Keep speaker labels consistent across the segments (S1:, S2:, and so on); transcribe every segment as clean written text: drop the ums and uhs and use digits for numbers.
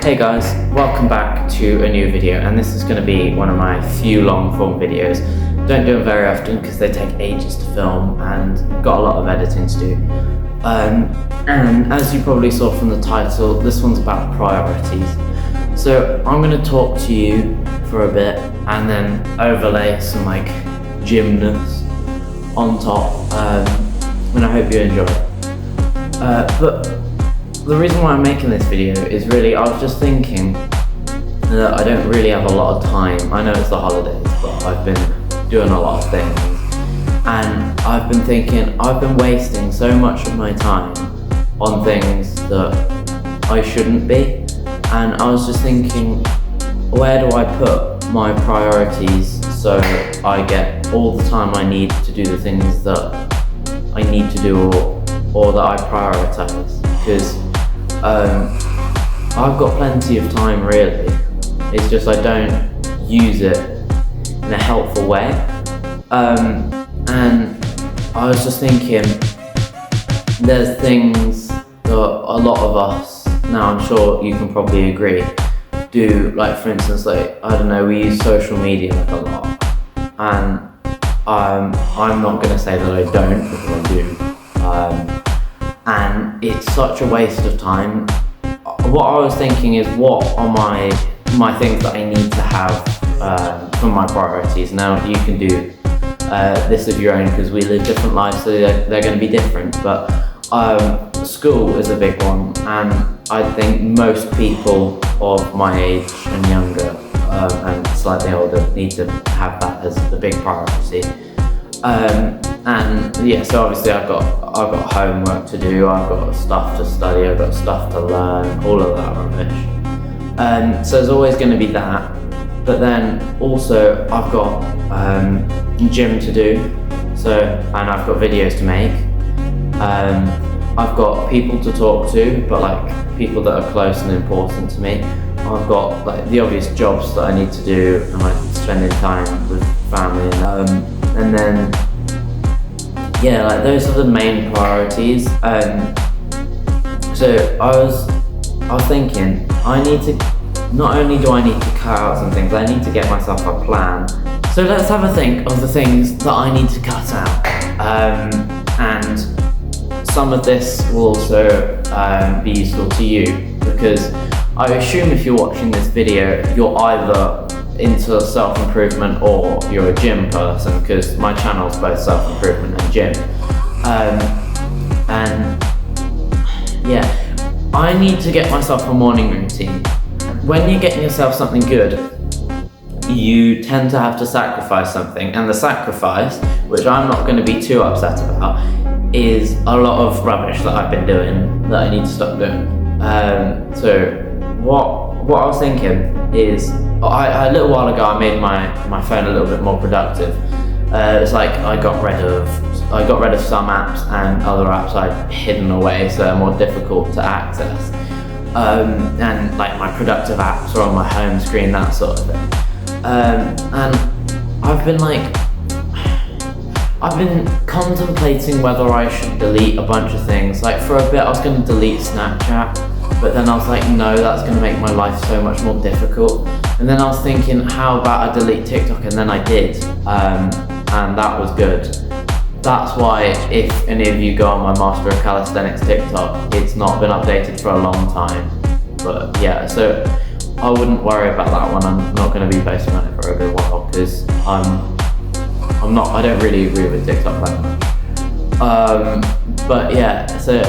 S1: Hey guys, welcome back to a new video, and this is going to be one of my few long form videos. Don't do them very often because they take ages to film and got a lot of editing to do. And as you probably saw from the title, this one's about priorities. So I'm going to talk to you for a bit and then overlay some gymness on top, and I hope you enjoy it. But the reason why I'm making this video is really, I was just thinking that I don't really have a lot of time. I know it's the holidays, but I've been doing a lot of things. And I've been thinking, I've been wasting so much of my time on things that I shouldn't be. And I was just thinking, where do I put my priorities so I get all the time I need to do the things that I need to do or that I prioritize? Because I've got plenty of time really. It's just I don't use it in a helpful way. And I was just thinking, there's things that a lot of us, now I'm sure you can probably agree, do. Like for instance, I don't know, we use social media a lot. And I'm not going to say that I don't, because I do. And it's such a waste of time. What I was thinking is, what are my things that I need to have for my priorities? Now you can do this of your own because we live different lives, so they're going to be different. But school is a big one, and I think most people of my age and younger and slightly older need to have that as the big priority. And yeah, so obviously I've got homework to do, I've got stuff to study, I've got stuff to learn, all of that rubbish. So there's always going to be that, but then also I've got gym to do, and I've got videos to make. I've got people to talk to, but people that are close and important to me. I've got the obvious jobs that I need to do, and spending time with family, and then yeah, those are the main priorities. So I was thinking, not only do I need to cut out some things, I need to get myself a plan. So let's have a think of the things that I need to cut out. And some of this will also be useful to you, because I assume if you're watching this video, you're either into self-improvement or you're a gym person, because my channel's both self-improvement and gym. And yeah, I need to get myself a morning routine. When you're getting yourself something good, you tend to have to sacrifice something, and the sacrifice, which I'm not going to be too upset about, is a lot of rubbish that I've been doing that I need to stop doing. So what I was thinking is, a little while ago I made my phone a little bit more productive. It's I got rid of some apps, and other apps I'd hidden away, so they're more difficult to access. And my productive apps are on my home screen, that sort of thing. And I've been contemplating whether I should delete a bunch of things. For a bit I was going to delete Snapchat, but then I was like, no, that's going to make my life so much more difficult. And then I was thinking, how about I delete TikTok? And then I did, and that was good. That's why if any of you go on my Master of Calisthenics TikTok, it's not been updated for a long time. But yeah, so I wouldn't worry about that one. I'm not going to be posting on it for a good while, because I don't really agree with TikTok that much. But yeah, so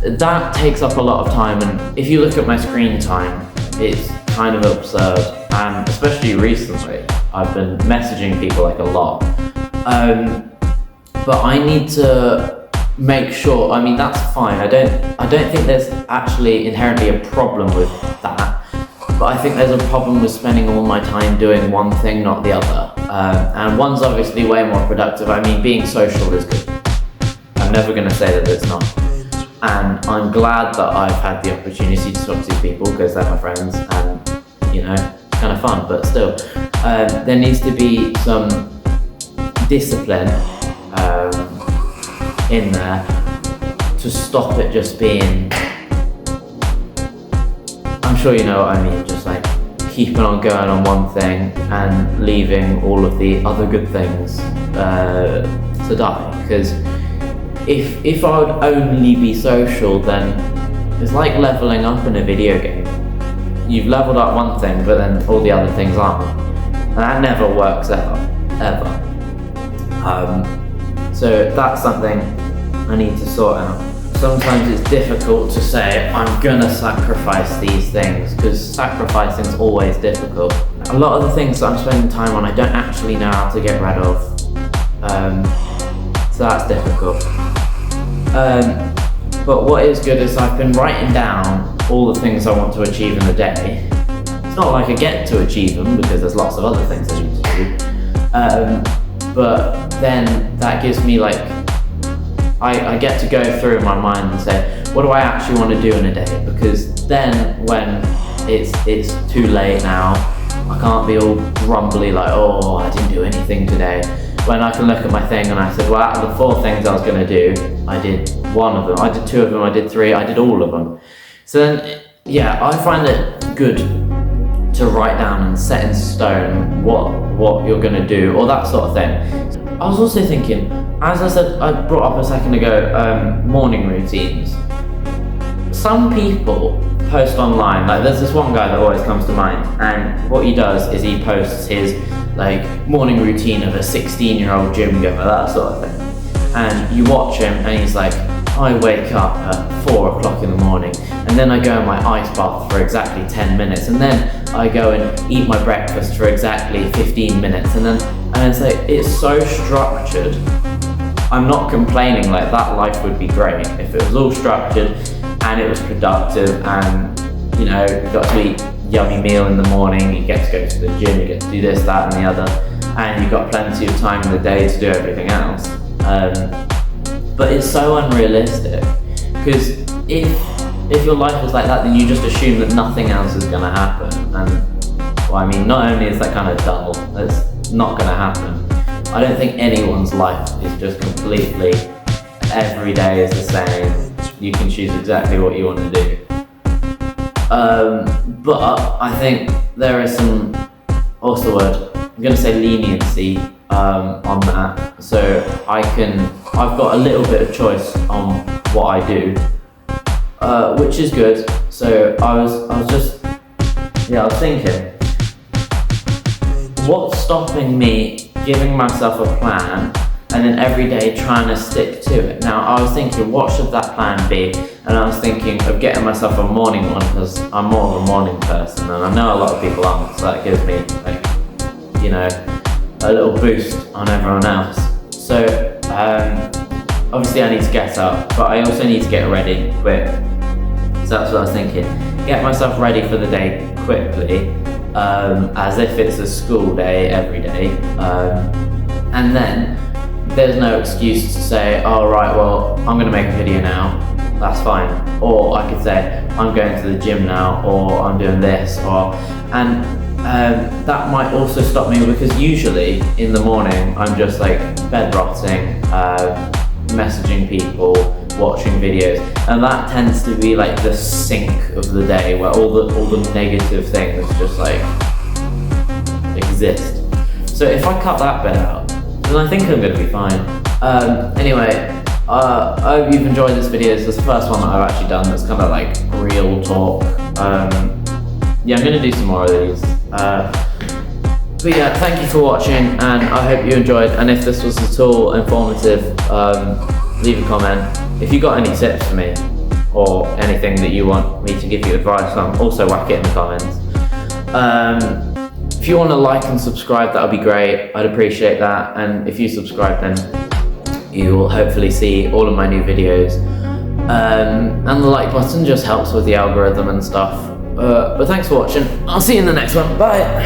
S1: that takes up a lot of time, and if you look at my screen time, it's kind of absurd. And especially recently, I've been messaging people a lot. But I need to make sure, that's fine. I don't think there's actually inherently a problem with that. But I think there's a problem with spending all my time doing one thing, not the other. And one's obviously way more productive. Being social is good. I'm never going to say that it's not. And I'm glad that I've had the opportunity to talk to these people, because they're my friends, and it's kind of fun. But still, there needs to be some discipline in there to stop it just being, I'm sure you know what I mean, just like keeping on going on one thing and leaving all of the other good things to die. Because if I would only be social, then it's like leveling up in a video game. You've leveled up one thing, but then all the other things aren't. And that never works out, ever. So that's something I need to sort out. Sometimes it's difficult to say, I'm gonna sacrifice these things, because sacrificing is always difficult. A lot of the things that I'm spending time on, I don't actually know how to get rid of. So that's difficult. But what is good is I've been writing down all the things I want to achieve in the day. It's not like I get to achieve them, because there's lots of other things I need to do. But then that gives me like, I get to go through in my mind and say, what do I actually want to do in a day? Because then when it's too late now, I can't be all grumbly like, oh, I didn't do anything today. When I can look at my thing and I said, well, out of the 4 things I was going to do, I did 1 of them, I did 2 of them, I did 3, I did all of them. So then, yeah, I find it good to write down and set in stone what you're going to do, or that sort of thing. I was also thinking, as I said, I brought up a second ago, morning routines. Some people post online, like there's this one guy that always comes to mind, and what he does is he posts his like morning routine of a 16-year-old gym goer, that sort of thing. And you watch him and he's like, I wake up at 4 o'clock in the morning, and then I go in my ice bath for exactly 10 minutes, and then I go and eat my breakfast for exactly 15 minutes, and it's like, it's so structured. I'm not complaining, like that life would be great if it was all structured and it was productive, and you know, you got to eat yummy meal in the morning, you get to go to the gym, you get to do this, that and the other, and you've got plenty of time in the day to do everything else. But it's so unrealistic, because if your life is like that, then you just assume that nothing else is going to happen. And well, I mean, not only is that kind of dull, it's not going to happen. I don't think anyone's life is just completely, every day is the same. You can choose exactly what you want to do. But I think there is some, what's the word? I'm going to say leniency on that. So I've got a little bit of choice on what I do, which is good. So I was thinking, what's stopping me giving myself a plan and then every day trying to stick to it? Now I was thinking, what should that plan be? And I was thinking of getting myself a morning one, because I'm more of a morning person, and I know a lot of people aren't, so that gives me like, you know, a little boost on everyone else. So obviously I need to get up, but I also need to get ready quick. So that's what I was thinking. Get myself ready for the day quickly, as if it's a school day every day. And then there's no excuse to say, oh right, well, I'm gonna make a video now, that's fine. Or I could say, I'm going to the gym now, or I'm doing this, and that might also stop me, because usually in the morning I'm just like bed rotting, messaging people, watching videos, and that tends to be like the sink of the day where all the negative things just like exist. So if I cut that bit out, then I think I'm going to be fine. Anyway, I hope you've enjoyed this video. This is the first one that I've actually done that's kind of like real talk. Yeah, I'm going to do some more of these. But yeah, thank you for watching, and I hope you enjoyed. And if this was at all informative, leave a comment. If you got any tips for me, or anything that you want me to give you advice on, also whack it in the comments. If you want to like and subscribe, that would be great. I'd appreciate that. And if you subscribe, then you will hopefully see all of my new videos. And the like button just helps with the algorithm and stuff. But thanks for watching. I'll see you in the next one. Bye.